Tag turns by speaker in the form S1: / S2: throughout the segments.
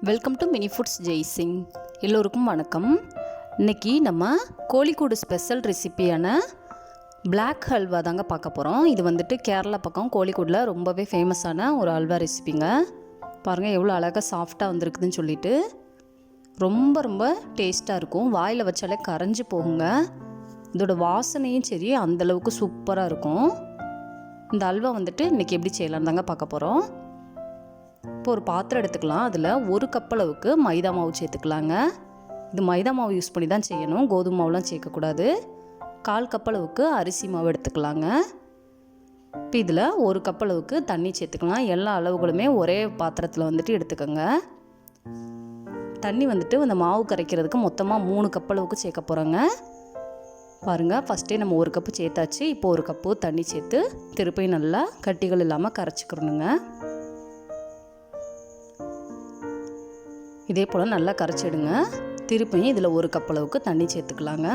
S1: Welcome to mini foods Jaisingh. எல்லோருக்கும் வணக்கம். இன்றைக்கி நம்ம கோழிக்கூடு ஸ்பெஷல் ரெசிப்பியான பிளாக் ஹல்வா தாங்க பார்க்க போகிறோம். இது வந்துட்டு கேரளா பக்கம் கோழிக்கூடில் ரொம்பவே ஃபேமஸான ஒரு ஹல்வா ரெசிப்பிங்க. பாருங்கள் எவ்வளோ அழகாக சாஃப்டாக வந்திருக்குதுன்னு சொல்லிட்டு ரொம்ப ரொம்ப டேஸ்ட்டாக இருக்கும். வாயில் வச்சாலே கரைஞ்சி போகுங்க. இதோட வாசனையும் சரி அந்தளவுக்கு சூப்பராக இருக்கும். இந்த ஹல்வா வந்துட்டு இன்றைக்கி எப்படி செய்யலாம் தாங்க பார்க்க போகிறோம். இப்போ ஒரு பாத்திரம் எடுத்துக்கலாம். அதில் ஒரு கப் அளவுக்கு மைதா மாவு சேர்த்துக்கலாங்க. இது மைதா மாவு யூஸ் பண்ணி தான் செய்யணும், கோதுமை மாவுலாம் சேர்க்கக்கூடாது. 1/4 கப் அளவுக்கு அரிசி மாவு எடுத்துக்கலாங்க. இப்போ இதில் ஒரு கப் அளவுக்கு தண்ணி சேர்த்துக்கலாம். எல்லா அளவுகளுமே ஒரே பாத்திரத்தில் வந்துட்டு எடுத்துக்கோங்க. தண்ணி வந்துட்டு அந்த மாவு கரைக்கிறதுக்கு மொத்தமாக 3 கப் அளவுக்கு சேர்க்க போகிறோங்க. பாருங்கள், ஃபஸ்ட்டே நம்ம 1 கப்பு சேர்த்தாச்சு. இப்போ 1 கப்பு தண்ணி சேர்த்து திருப்பி நல்லா கட்டிகள் இல்லாமல் கரைச்சிக்கிறணுங்க. இதே போல் நல்லா கரைச்சிடுங்க. திருப்பியும் இதில் 1 கப் அளவுக்கு தண்ணி சேர்த்துக்கலாங்க.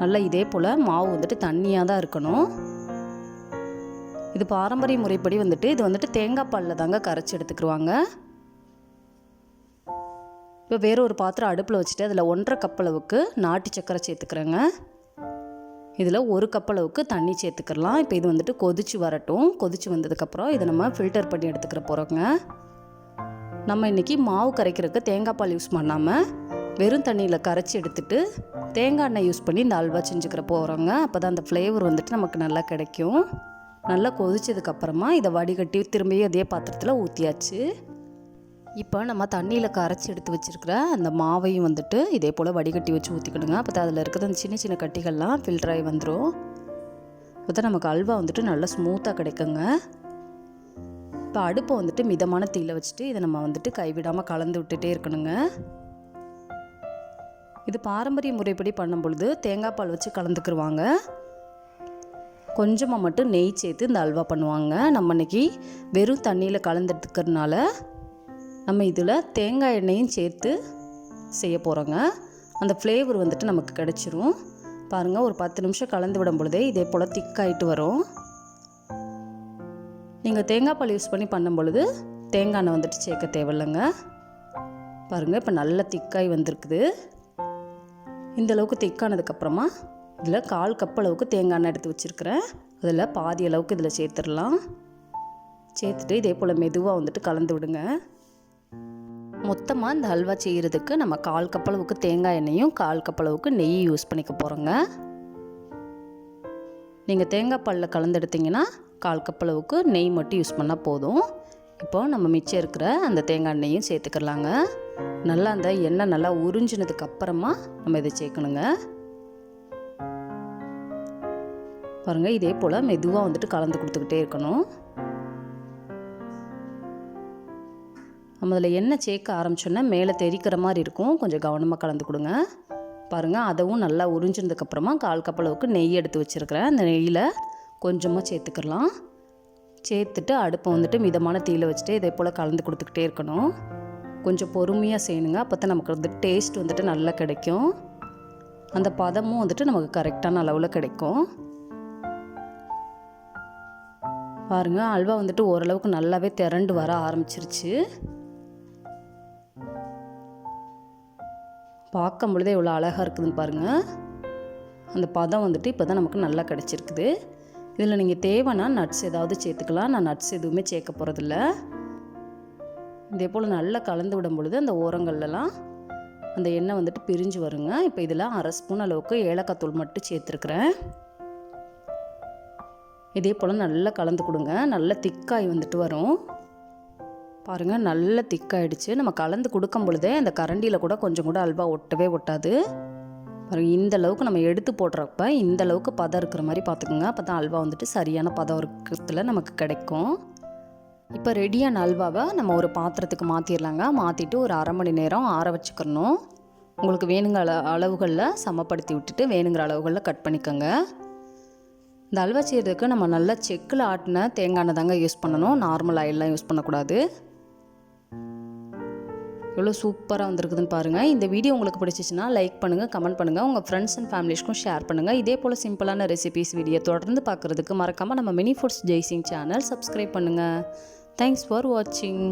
S1: நல்லா இதே போல் மாவு வந்துட்டு தண்ணியாக தான் இருக்கணும். இது பாரம்பரிய முறைப்படி வந்துட்டு இது வந்துட்டு தேங்காய் பாலில் தாங்க கரைச்சி எடுத்துக்கிடுவாங்க. இப்போ வேறு ஒரு பாத்திரம் அடுப்பில் வச்சுட்டு அதில் 1.5 கப் அளவுக்கு நாட்டு சர்க்கரை சேர்த்துக்கிறேங்க. இதில் 1 கப் அளவுக்கு தண்ணி சேர்த்துக்கலாம். இப்போ இது வந்துட்டு கொதிச்சு வரட்டும். கொதிச்சு வந்ததுக்கப்புறம் இதை நம்ம ஃபில்டர் பண்ணி எடுத்துக்கிற போகிறோங்க. நம்ம இன்றைக்கி மாவு கரைக்கிறதுக்கு தேங்காய் பால் யூஸ் பண்ணாமல் வெறும் தண்ணியில் கரைச்சி எடுத்துகிட்டு தேங்காய் எண்ணெய் யூஸ் பண்ணி இந்த அல்வா செஞ்சுக்கிற போகிறோங்க. அப்போ தான் அந்த ஃப்ளேவர் வந்துட்டு நமக்கு நல்லா கிடைக்கும். நல்லா கொதிச்சதுக்கப்புறமா இதை வடிகட்டி திரும்பி அதே பாத்திரத்தில் ஊற்றியாச்சு. இப்போ நம்ம தண்ணியில் கரைச்சி எடுத்து வச்சுருக்கிற அந்த மாவையும் வந்துட்டு இதே போல் வடிகட்டி வச்சு ஊற்றிக்கணுங்க. அப்போ தான் அதில் இருக்கிற அந்த சின்ன சின்ன கட்டிகள்லாம் ஃபில்டர் ஆகி வந்துடும். அப்போ தான் நமக்கு அல்வா வந்துட்டு நல்லா ஸ்மூத்தாக கிடைக்குங்க. இப்போ அடுப்பை வந்துட்டு மிதமான தீயில் வச்சுட்டு இதை நம்ம வந்துட்டு கைவிடாமல் கலந்து விட்டுட்டே இருக்கணுங்க. இது பாரம்பரிய முறைப்படி பண்ணும் பொழுது தேங்காய் பால் வச்சு கலந்துக்கிடுவாங்க. கொஞ்சமாக மட்டும் நெய் சேர்த்து இந்த அல்வா பண்ணுவாங்க. நம்ம இன்றைக்கி வெறும் தண்ணியில் கலந்துட்டுக்கிறதுனால நம்ம இதில் தேங்காய் எண்ணெயும் சேர்த்து செய்ய போகிறோங்க. அந்த ஃப்ளேவர் வந்துட்டு நமக்கு கிடச்சிரும். பாருங்கள், ஒரு 10 நிமிஷம் கலந்து விடும் பொழுதே இதே போல் திக்காயிட்டு வரும். நீங்கள் தேங்காய் பால் யூஸ் பண்ணி பண்ணும் பொழுது தேங்காய் எண்ணெய் வந்துட்டு சேர்க்க தேவையில்லைங்க. பாருங்கள், இப்போ நல்லா திக்காய் வந்திருக்குது. இந்த அளவுக்கு திக்கானதுக்கப்புறமா இதில் 1/4 கப் அளவுக்கு தேங்காய் எண்ணெய் எடுத்து வச்சுருக்கிறேன். அதில் பாதி அளவுக்கு இதில் சேர்த்துடலாம். சேர்த்துட்டு இதே போல் மெதுவாக வந்துட்டு கலந்து விடுங்க. மொத்தமாக இந்த ஹல்வா செய்கிறதுக்கு நம்ம 1/4 கப் அளவுக்கு தேங்காய் எண்ணெயும் 1/4 கப் அளவுக்கு நெய் யூஸ் பண்ணிக்க போகிறோங்க. நீங்கள் தேங்காய் பாலில் கலந்தெடுத்திங்கன்னா 1/4 கப் அளவுக்கு நெய் மட்டும் யூஸ் பண்ணால் போதும். இப்போ நம்ம மிச்சம் இருக்கிற அந்த தேங்காய் எண்ணெயும் சேர்த்துக்கலாங்க. நல்லா அந்த எண்ணெய் நல்லா உறிஞ்சினதுக்கு அப்புறமா நம்ம இதை சேர்க்கணுங்க. பாருங்கள், இதே போல் மெதுவாக வந்துட்டு கலந்து கொடுத்துக்கிட்டே இருக்கணும். நம்ம அதில் எண்ணெய் சேர்க்க ஆரம்பிச்சோன்னா மேலே தெரிக்கிற மாதிரி இருக்கும். கொஞ்சம் கவனமாக கலந்து கொடுங்க. பாருங்கள், அதவும் நல்லா உறிஞ்சினதுக்கப்புறமா 1/4 கப் அளவுக்கு நெய் எடுத்து வச்சுருக்கிறேன். அந்த நெய்யில் கொஞ்சமாக சேர்த்துக்கலாம். சேர்த்துட்டு அடுப்பை வந்துட்டு மிதமான தீயில் வச்சுட்டு இதே போல் கலந்து கொடுத்துக்கிட்டே இருக்கணும். கொஞ்சம் பொறுமையாக செய்யணுங்க. அப்போ தான் நமக்கு வந்து டேஸ்ட் வந்துட்டு நல்லா கிடைக்கும். அந்த பதமும் வந்துட்டு நமக்கு கரெக்டான அளவில் கிடைக்கும். பாருங்கள், அல்வா வந்துட்டு ஓரளவுக்கு நல்லாவே திரண்டு வர ஆரம்பிச்சிருச்சு. பார்க்கும் பொழுதே எவ்வளோ அழகாக இருக்குதுன்னு பாருங்கள். அந்த பதம் வந்துட்டு இப்போ தான் நமக்கு நல்லா கிடச்சிருக்குது. இதில் நீங்கள் தேவைன்னா நட்ஸ் ஏதாவது சேர்த்துக்கலாம். நான் நட்ஸ் எதுவுமே சேர்க்க போகிறதில்ல. இதே போல் நல்லா கலந்து விடும் பொழுது அந்த ஓரங்கள்லாம் அந்த எண்ணெய் வந்துட்டு பிரிஞ்சு வருங்க. இப்போ இதில் 1/2 ஸ்பூன் அளவுக்கு ஏலக்காய் தூள் மட்டும் சேர்த்துருக்குறேன். இதே போல் நல்லா கலந்து கொடுங்க. நல்லா திக்காய் வந்துட்டு வரும். பாருங்கள், நல்லா திக்காயிடுச்சு. நம்ம கலந்து கொடுக்கும் பொழுதே அந்த கரண்டியில் கூட கொஞ்சம் கூட அல்வா ஒட்டவே ஒட்டாது. பாருங்கள், இந்த அளவுக்கு நம்ம எடுத்து போடுறப்ப இந்த அளவுக்கு பதம் இருக்கிற மாதிரி பார்த்துக்கோங்க. அப்போ தான் அல்வா வந்துட்டு சரியான பதம் இருக்கிறதுல நமக்கு கிடைக்கும். இப்போ ரெடியான அல்வாவை நம்ம ஒரு பாத்திரத்துக்கு மாற்றிடலாங்க. மாற்றிட்டு ஒரு 1/2 மணி நேரம் ஆற வச்சுக்கிறணும். உங்களுக்கு வேணுங்கிற அளவுகளில் சமப்படுத்தி விட்டுட்டு வேணுங்கிற அளவுகளில் கட் பண்ணிக்கோங்க. இந்த அல்வா செய்கிறதுக்கு நம்ம நல்லா செக்கில் ஆட்டின தேங்காய் எண்ணெய் தாங்க யூஸ் பண்ணணும். நார்மல் ஆயிலெலாம் யூஸ் பண்ணக்கூடாது. எவ்வளோ சூப்பராக வந்திருக்குதுன்னு பாருங்கள். இந்த வீடியோ உங்களுக்கு பிடிச்சிச்சின்னா லைக் பண்ணுங்கள், கமெண்ட் பண்ணுங்கள், உங்கள் ஃப்ரெண்ட்ஸ் அண்ட் ஃபேமிலிஸ்க்கும் ஷேர் பண்ணுங்கள். இதே போல் சிம்பிளான ரெசிபீஸ் வீடியோ தொடர்ந்து பார்க்குறதுக்கு மறக்காமல் நம்ம mini foods Jaisingh channel subscribe பண்ணுங்கள். தேங்க்ஸ் ஃபார் வாட்சிங்.